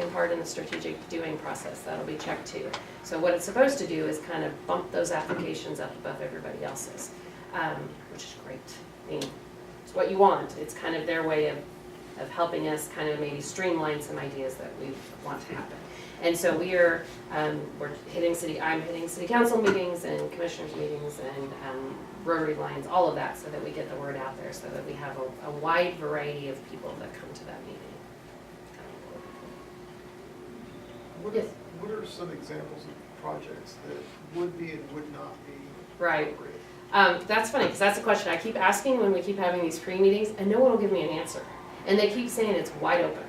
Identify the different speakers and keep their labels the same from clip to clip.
Speaker 1: taken part in the strategic doing process. That'll be checked too. So what it's supposed to do is kind of bump those applications up above everybody else's, which is great. I mean, it's what you want. It's kind of their way of helping us kind of maybe streamline some ideas that we want to happen. And so we're hitting I'm hitting city council meetings and commissioners meetings and Rotary Lines, all of that, so that we get the word out there, so that we have a wide variety of people that come to that meeting. Yes.
Speaker 2: What are some examples of projects that would be and would not be
Speaker 1: Right.
Speaker 2: appropriate?
Speaker 1: That's funny, because that's a question I keep asking when we keep having these pre-meetings, and no one will give me an answer. And they keep saying it's wide open.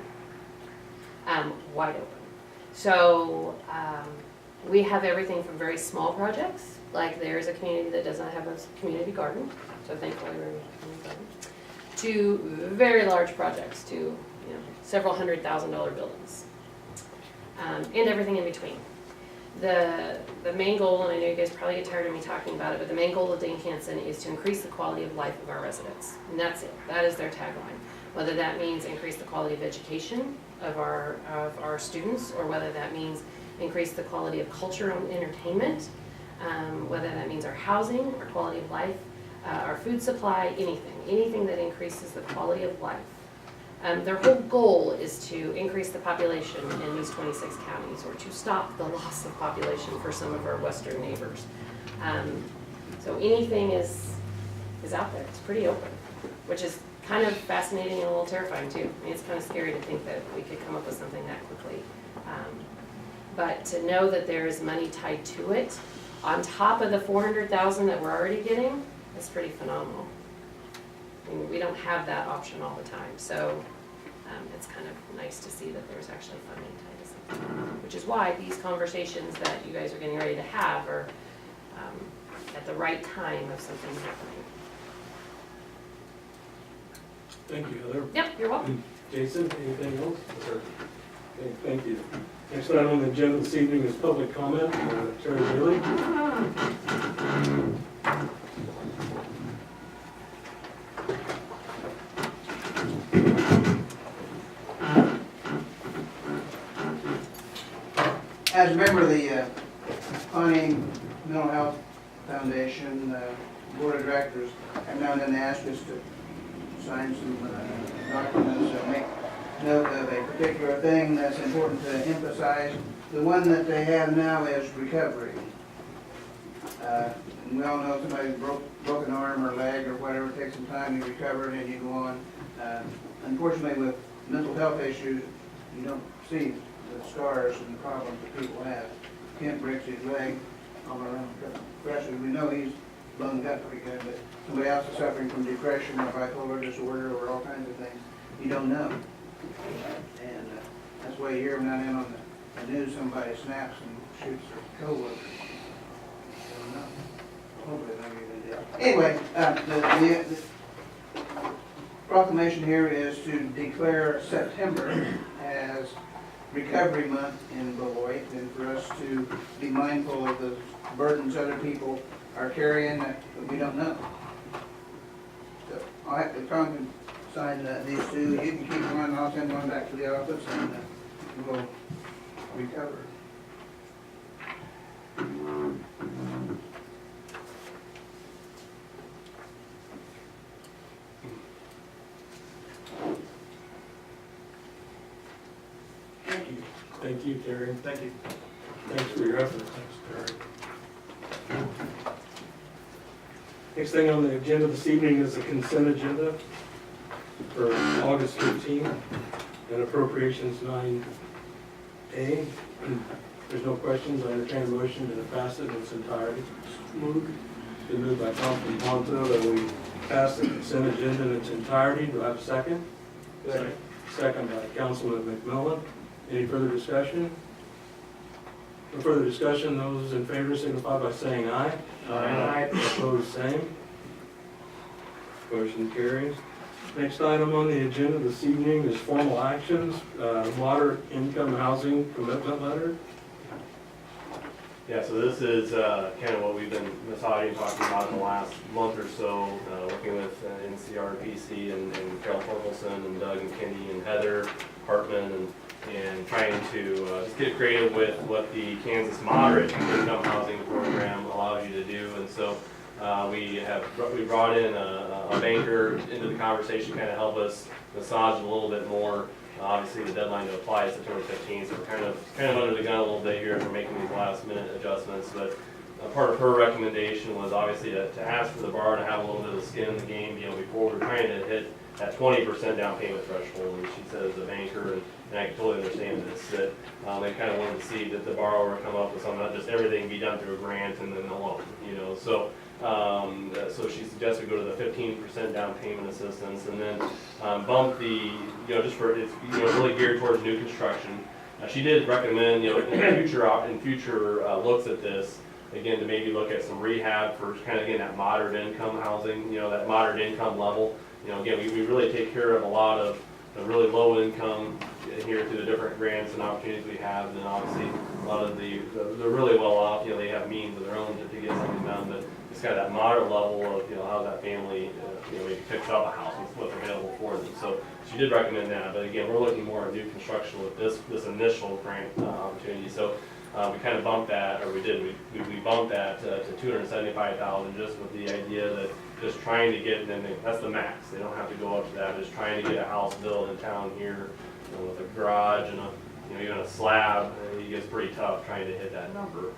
Speaker 1: Wide open. So we have everything from very small projects, like there's a community that does not have a community garden, so thankfully we're in a community garden, to very large projects, to several $100,000 buildings, and everything in between. The main goal, and I know you guys probably get tired of me talking about it, but the main goal of Dane Hansen is to increase the quality of life of our residents. And that's it. That is their tagline. Whether that means increase the quality of education of our students, or whether that means increase the quality of culture and entertainment, whether that means our housing, our quality of life, our food supply, anything that increases the quality of life. Their whole goal is to increase the population in these 26 counties, or to stop the loss of population for some of our western neighbors. So anything is out there. It's pretty open, which is kind of fascinating and a little terrifying too. I mean, it's kind of scary to think that we could come up with something that quickly. But to know that there is money tied to it, on top of the $400,000 that we're already getting, is pretty phenomenal. I mean, we don't have that option all the time, so it's kind of nice to see that there's actually funding tied to something. Which is why these conversations that you guys are getting ready to have are at the right time of something happening.
Speaker 3: Thank you, Heather.
Speaker 1: Yep, you're welcome.
Speaker 3: Jason, anything else? Okay, thank you. Next item on the agenda this evening is public comment. Terry Bailey.
Speaker 4: As a member of the Pawnee Mental Health Foundation Board of Directors, I've now been asked us to sign some documents that make note of a particular thing that's important to emphasize. The one that they have now is recovery. And we all know somebody broke an arm or leg or whatever, it takes some time to recover and you go on. Unfortunately, with mental health issues, you don't see the scars and the problems that people have. Kent breaks his leg all around. Especially, we know he's bunged up pretty good, but somebody else is suffering from depression or bipolar disorder or all kinds of things. You don't know. And that's why you hear now and then on the news, somebody snaps and shoots their coworker. You don't know. Hopefully they're not even dead. Anyway, the proclamation here is to declare September as Recovery Month in Beloit, and for us to be mindful of the burdens other people are carrying that we don't know. So I'll have to come and sign these two. You can keep one, I'll send one back to the office, and we'll recover.
Speaker 3: Thank you. Thank you, Terry.
Speaker 2: Thank you.
Speaker 3: Thanks for your effort. Thanks, Terry. Next thing on the agenda this evening is the consent agenda for August 13th and appropriations 9A. There's no questions. I entertain a motion to pass it in its entirety. Moved. Been moved by Councilman Ponto that we pass the consent agenda in its entirety. Do I have a second? Second. Second by Councilman McMillan. Any further discussion? No further discussion. Those in favor signify by saying aye.
Speaker 2: Aye.
Speaker 3: Opposed, same. Motion carries. Next item on the agenda this evening is formal actions, water income housing commitment letter.
Speaker 5: Yeah, so this is kind of what we've been massaging, talking about in the last month or so, working with NCRPC and Carol Torkelson and Doug and Kenny and Heather Hartman and and trying to just get creative with what the Kansas Moderate Income Housing Program allows you to do. And so we brought in a banker into the conversation, kind of help us massage it a little bit more. Obviously, the deadline to apply is September 15th, so we're kind of under the gun a little bit here for making these last minute adjustments. But part of her recommendation was obviously to ask for the borrower to have a little bit of skin in the game, before we're trying to hit that 20% down payment threshold. And she says, the banker, and I can totally understand this, that they kind of wanted to see that the borrower come up with something, not just everything be done through a grant and then a loan, So so she suggested go to the 15% down payment assistance, and then bump the, just for, it's, really geared towards new construction. She did recommend, in future looks at this, again, to maybe look at some rehab for kind of, again, that moderate income housing, that moderate income level. Again, we really take care of a lot of the really low income here through the different grants and opportunities we have, and then obviously a lot of the really well off, they have means of their own to get something done, but it's kind of that moderate level of, how that family, maybe picks up a house and what's available for them. So she did recommend that, but again, we're looking more at new construction with this initial grant opportunity. So we kind of bumped that, or we bumped that to $275,000, just with the idea that just trying to get, and that's the max. They don't have to go up to that. Just trying to get a house built in town here, with a garage and even a slab. It gets pretty tough trying to hit that number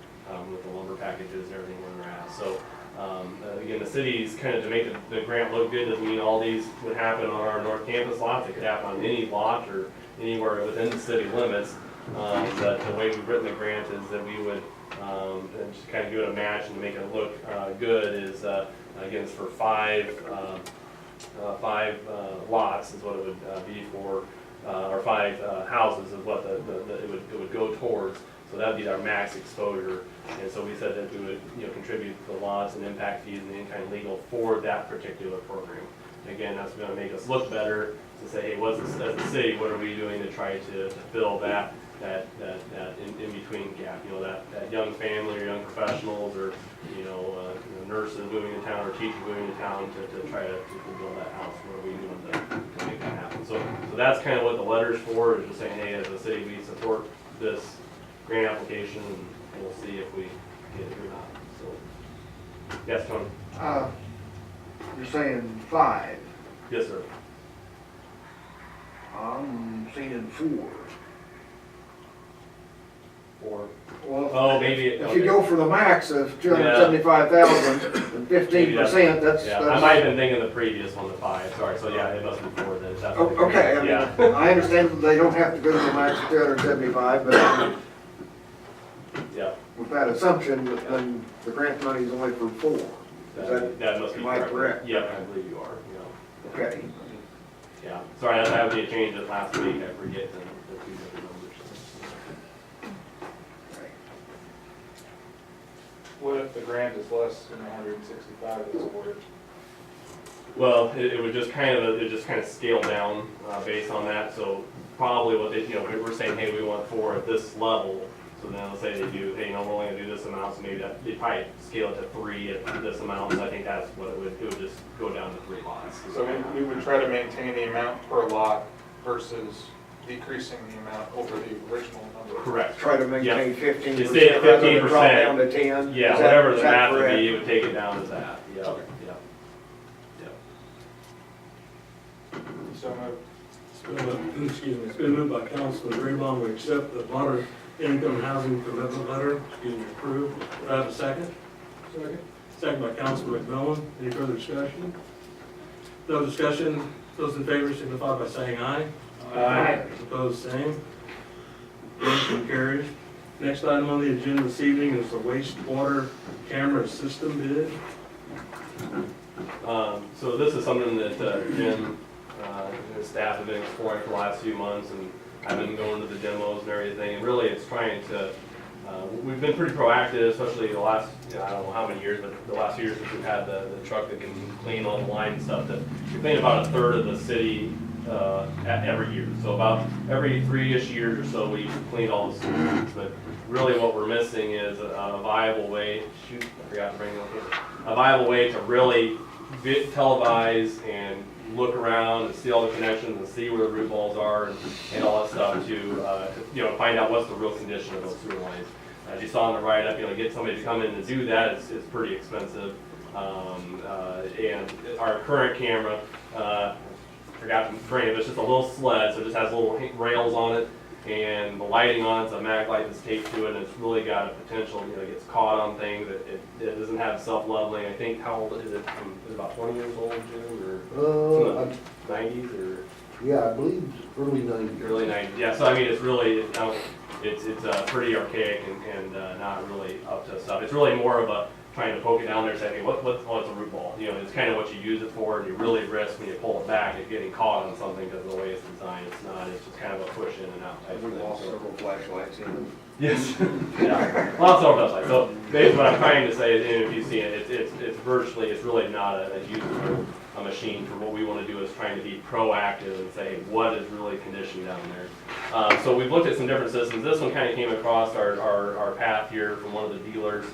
Speaker 5: with the lumber packages and everything where they're at. So again, the city's kind of, to make the grant look good, doesn't mean all these would happen on our North Campus lots. It could happen on any lot or anywhere within the city limits. But the way we've written the grant is that we would just kind of give it a match and to make it look good is, again, it's for five lots is what it would be for, or 5 houses is what it would go towards. So that would be our max exposure. And so we said that we would contribute the lots and impact fees and the in-kind legal for that particular program. Again, that's going to make us look better to say, hey, as a city, what are we doing to try to fill that in between gap, that young family or young professionals or nurses moving to town or teachers moving to town to try to build that house. What are we doing to make that happen? So that's kind of what the letter's for, is just saying, hey, as a city, we support this grant application, and we'll see if we get it or not. So, yes, Tony.
Speaker 6: You're saying 5.
Speaker 5: Yes, sir.
Speaker 6: I'm seeing 4.
Speaker 5: Or
Speaker 6: Well,
Speaker 5: maybe
Speaker 6: if you go for the max of 275,000 and 15%, that's.
Speaker 5: I might have been thinking the previous one, the 5. Sorry. So yeah, it must be 4 then. That's what
Speaker 6: Okay, I mean,
Speaker 5: yeah.
Speaker 6: I understand that they don't have to go to the max of 275, but
Speaker 5: Yeah.
Speaker 6: with that assumption, then the grant money is only for 4.
Speaker 5: That must be
Speaker 6: am I correct?
Speaker 5: Yeah, I believe you are.
Speaker 6: Okay.
Speaker 5: Yeah. Sorry, I had to change it last week. I forget the 2 different numbers.
Speaker 7: What if the grant is less than 165 that's awarded?
Speaker 5: Well, it would just kind of scale down based on that. So probably what they, we're saying, hey, we want 4 at this level. So then let's say they do, hey, we're only gonna do this amount, so maybe they probably scale it to 3 at this amount. So I think that's what it would just go down to 3 lots.
Speaker 7: So we would try to maintain the amount per lot versus decreasing the amount over the original number.
Speaker 5: Correct.
Speaker 6: Try to maintain 15%.
Speaker 5: You stay at
Speaker 6: rather than
Speaker 5: 15%.
Speaker 6: Drop down to 10.
Speaker 5: Yeah,
Speaker 6: Is that-
Speaker 5: whatever
Speaker 6: is
Speaker 5: the
Speaker 6: that
Speaker 5: math would
Speaker 6: correct?
Speaker 5: be, it would take it down to that. Yeah,
Speaker 6: Okay.
Speaker 5: yeah.
Speaker 7: So moved.
Speaker 3: It's been moved by Councilman Draymond to accept the moderate income housing commitment letter, approved. Do I have a second? Second. Second by Councilman McMillan. Any further discussion? No discussion. Those in favor signify by saying aye.
Speaker 1: Aye.
Speaker 3: Opposed, same. Motion carries. Next item on the agenda this evening is the wastewater camera system bid.
Speaker 5: So this is something that Jim and his staff have been exploring for the last few months, and I've been going to the demos and everything, and really it's trying to, we've been pretty proactive, especially the last, I don't know how many years, but the last few years since we've had the truck that can clean all the line and stuff, that we clean about 1/3 of the city every year. So about every 3-ish years or so, we clean all the streets. But really what we're missing is a viable way, shoot, I forgot to bring it up here, a viable way to really televise and look around and see all the connections and see where the root balls are and all that stuff to, you know, find out what's the real condition of those sewer lines. As you saw in the write-up, you know, get somebody to come in and do that, it's pretty expensive. And our current camera, forgot to bring it, but it's just a little sled, so it just has little rails on it, and the lighting on it's a mag light that's taped to it, and it's really got a potential, you know, it gets caught on things, it doesn't have self-leveling. I think, how old is it? Is it about 20 years old, Jim, or 90s, or?
Speaker 8: Yeah, I believe early 90s.
Speaker 5: Early 90s, yeah, so I mean, it's really, it's pretty archaic and not really up to stuff. It's really more of a, trying to poke it down there and say, hey, oh, it's a root ball. You know, it's kind of what you use it for, and you really risk when you pull it back, it's getting caught on something because of the way it's designed. It's not, it's just kind of a push in and out type of
Speaker 6: We've
Speaker 5: thing.
Speaker 6: lost several flashlights in them.
Speaker 5: Yes, yeah, lots of flashlights. So basically what I'm trying to say is, and if you see it, it's virtually, it's really not a usable a machine for what we want to do is trying to be proactive and say what is really conditioned down there. So we've looked at some different systems. This one kind of came across our path here from one of the dealers.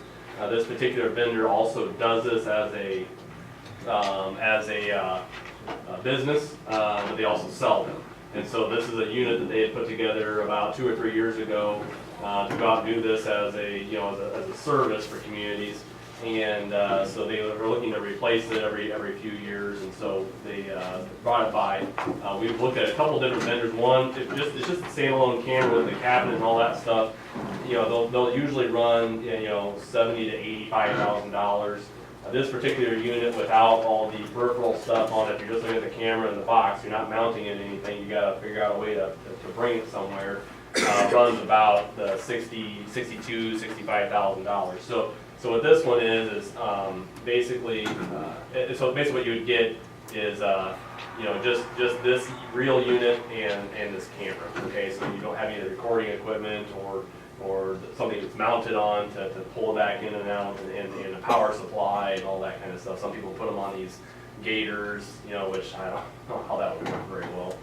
Speaker 5: This particular vendor also does this as a business, but they also sell them. And so this is a unit that they had put together about 2 or 3 years ago to go out and do this as a, you know, as a service for communities. And so they were looking to replace it every few years, and so they brought it by. We've looked at a couple different vendors. One, it's just a standalone camera with the cabinet and all that stuff. You know, they'll usually run, you know, $70,000 to $85,000. This particular unit, without all the peripheral stuff on it, if you're just looking at the camera in the box, you're not mounting it to anything. You got to figure out a way to bring it somewhere. Runs about the $62,000, $65,000. So what this one is basically, so basically what you would get is, you know, just this real unit and this camera. Okay, so you don't have any recording equipment or something that's mounted on to pull it back in and out, and a power supply and all that kind of stuff. Some people put them on these gators, you know, which I don't know how that would work very well.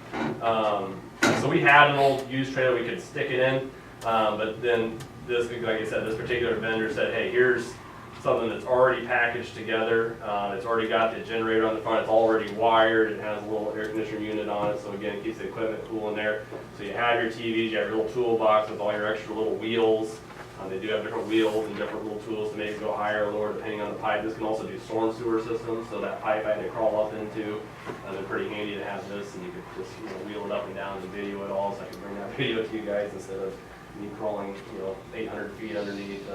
Speaker 5: So we had an old used trailer we could stick it in, but then this, like I said, this particular vendor said, hey, here's something that's already packaged together. It's already got the generator on the front. It's already wired. It has a little air conditioner unit on it, so again, it keeps the equipment cool in there. So you have your TVs, you have your little toolbox with all your extra little wheels. They do have different wheels and different little tools to make it go higher or lower depending on the pipe. This can also do storm sewer systems, so that pipe I had to crawl up into. They're pretty handy to have this, and you could just, you know, wheel it up and down and video it all, so I can bring that video to you guys instead of me crawling, you know, 800 feet underneath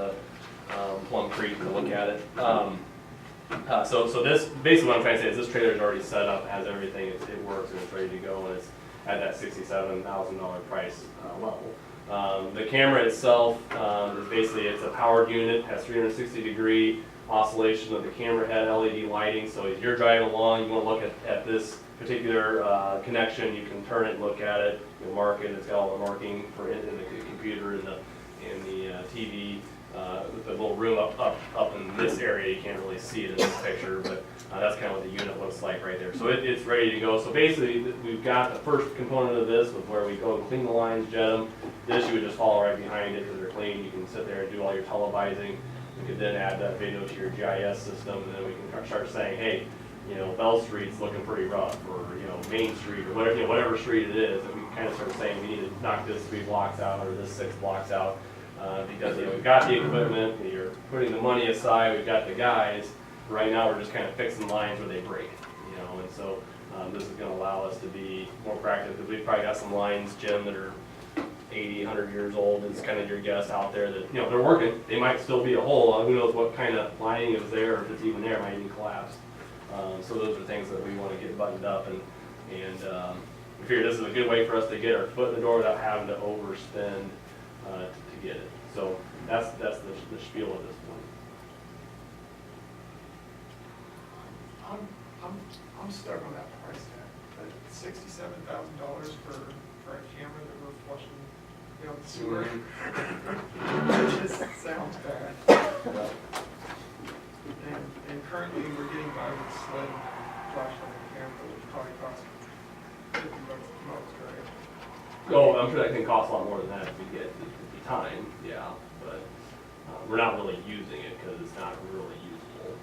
Speaker 5: Plum Creek to look at it. So this, basically what I'm trying to say is this trailer is already set up, has everything, it works, and it's ready to go, and it's at that $67,000 price level. The camera itself is basically, it's a powered unit, has 360-degree oscillation of the camera head, LED lighting, so if you're driving along, you want to look at this particular connection, you can turn it and look at it, you'll mark it, it's got all the marking for it in the computer and the TV. The little room up in this area, you can't really see it in this picture, but that's kind of what the unit looks like right there. So it's ready to go. So basically, we've got the first component of this, with where we go and clean the lines, jet them. This you would just follow right behind it because they're clean. You can sit there and do all your televising. We could then add that video to your GIS system, and then we can start saying, hey, you know, Bell Street's looking pretty rough, or, you know, Main Street, or whatever, you know, whatever street it is, and we can kind of start saying we need to knock this 3 blocks out or this 6 blocks out. Because, you know, we've got the equipment, you're putting the money aside, we've got the guys. Right now, we're just kind of fixing lines where they break, you know, and so this is going to allow us to be more practical, because we've probably got some lines, Jim, that are 80, 100 years old. It's kind of your guess out there that, you know, they're working. They might still be a hole. Who knows what kind of lining is there, or if it's even there, it might even collapse. So those are things that we want to get buttoned up, and we figure this is a good way for us to get our foot in the door without having to overspend to get it. So that's the spiel of this one.
Speaker 2: I'm stuck on that price tag, but $67,000 for a camera that we're flushing, you know, the sewer. That just sounds bad. And currently we're getting by with sled flashlight camera, which probably costs $50 the most, right?
Speaker 5: Oh, I'm sure that can cost a lot more than that if we get the time, yeah, but we're not really using it because it's not really usable.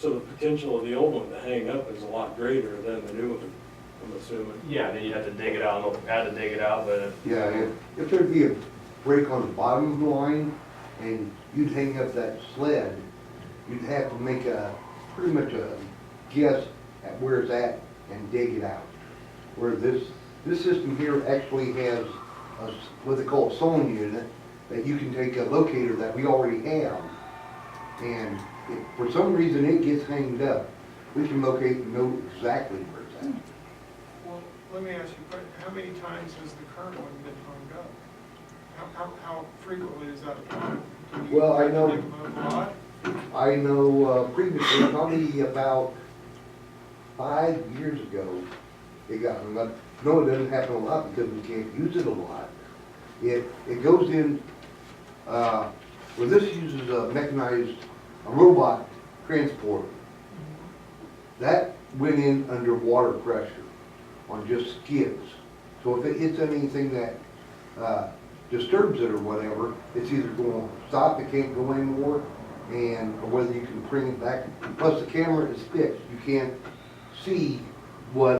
Speaker 3: So the potential of the old one to hang up is a lot greater than the new one, I'm assuming.
Speaker 5: Yeah, then you'd have to dig it out, I don't know if you had to dig it out, but
Speaker 8: Yeah, if there'd be a break on the bottom of the line and you'd hang up that sled, you'd have to make pretty much a guess at where it's at and dig it out. Where this system here actually has what they call a sewing unit, that you can take a locator that we already have, and if for some reason it gets hanged up, we can locate and know exactly where it's at.
Speaker 2: Well, let me ask you, a question. How many times has the current one been hung up? How frequently is that a problem? Do we
Speaker 8: Well, I know-
Speaker 2: dig them up a lot?
Speaker 8: I know previously, probably about 5 years ago, it got hung up. No, it doesn't happen a lot because we can't use it a lot. It goes in, well, this uses a robot transporter. That went in under water pressure on just skids. So if it hits anything that disturbs it or whatever, it's either going to stop, it can't go anymore, or whether you can bring it back. Plus the camera is fixed, you can't see what